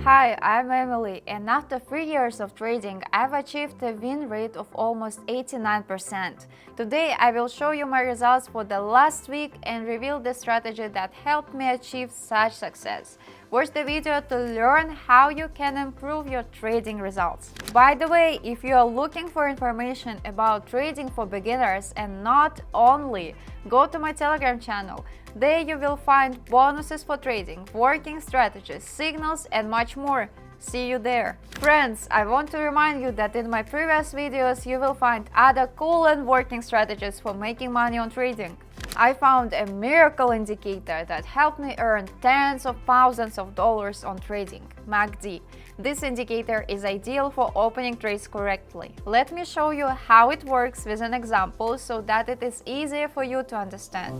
Hi, I'm Emily, and after 3 years of trading, I've achieved a win rate of almost 89%. Today, I will show you my results for the last week and reveal the strategy that helped me achieve such success. Watch the video to learn how you can improve your trading results. By the way, if you are looking for information about trading for beginners and not only, go to my Telegram channel. There you will find bonuses for trading, working strategies, signals, and much more. See you there. Friends, I want to remind you that in my previous videos you will find other cool and working strategies for making money on trading. I found a miracle indicator that helped me earn tens of thousands of dollars on trading, MACD. This indicator is ideal for opening trades correctly. Let me show you how it works with an example so that it is easier for you to understand.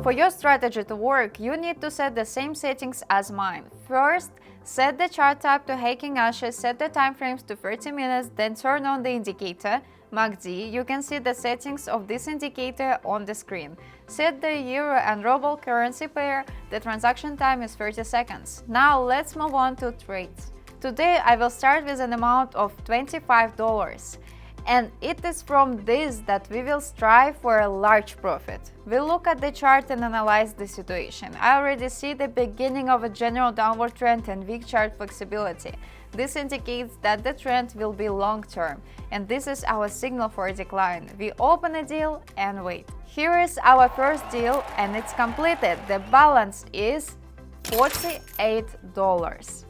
For your strategy to work, you need to set the same settings as mine. First, set the chart type to Heiking Ashi, set the time frames to 30 minutes, then turn on the indicator, MACD. You can see the settings of this indicator on the screen. Set the euro and ruble currency pair, the transaction time is 30 seconds. Now let's move on to trades. Today I will start with an amount of $25. And it is from this that we will strive for a large profit. We'll look at the chart and analyze the situation. I already see the beginning of a general downward trend and weak chart flexibility. This indicates that the trend will be long-term, and this is our signal for a decline. We open a deal and wait. Here is our first deal and it's completed. The balance is $48.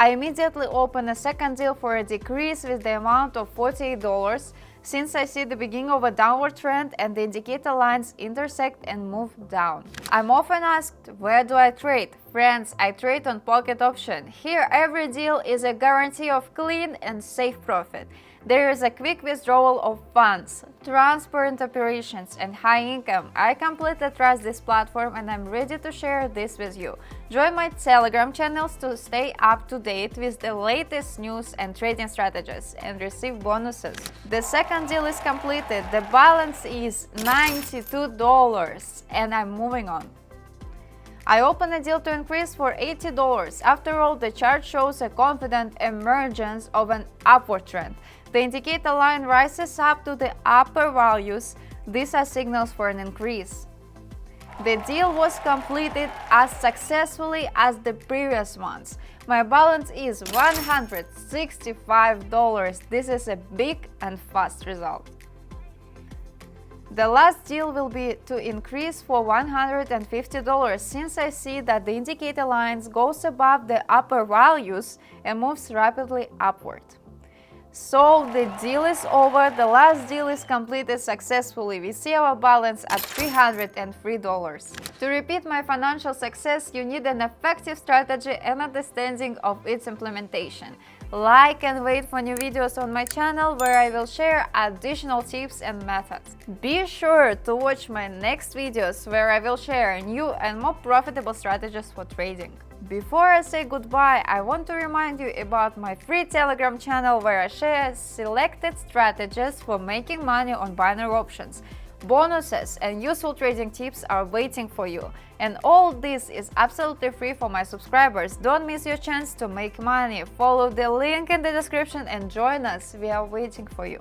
I immediately open a second deal for a decrease with the amount of $48 since I see the beginning of a downward trend and the indicator lines intersect and move down. I'm often asked, where do I trade? Friends, I trade on Pocket Option. Here every deal is a guarantee of clean and safe profit. There is a quick withdrawal of funds, transparent operations, and high income. I completely trust this platform and I'm ready to share this with you. Join my Telegram channels to stay up to date with the latest news and trading strategies and receive bonuses. The second deal is completed. The balance is $92 and I'm moving on. I open a deal to increase for $80. After all, the chart shows a confident emergence of an upward trend. The indicator line rises up to the upper values. These are signals for an increase. The deal was completed as successfully as the previous ones. My balance is $165. This is a big and fast result. The last deal will be to increase for $150 since I see that the indicator lines goes above the upper values and moves rapidly upward. So the deal is over, the last deal is completed successfully. We see our balance at $303. To repeat my financial success, you need an effective strategy and understanding of its implementation. Like and wait for new videos on my channel where I will share additional tips and methods. Be sure to watch my next videos where I will share new and more profitable strategies for trading. Before I say goodbye, I want to remind you about my free Telegram channel where I share selected strategies for making money on binary options. Bonuses and useful trading tips are waiting for you. And all this is absolutely free for my subscribers. Don't miss your chance to make money. Follow the link in the description and join us. We are waiting for you.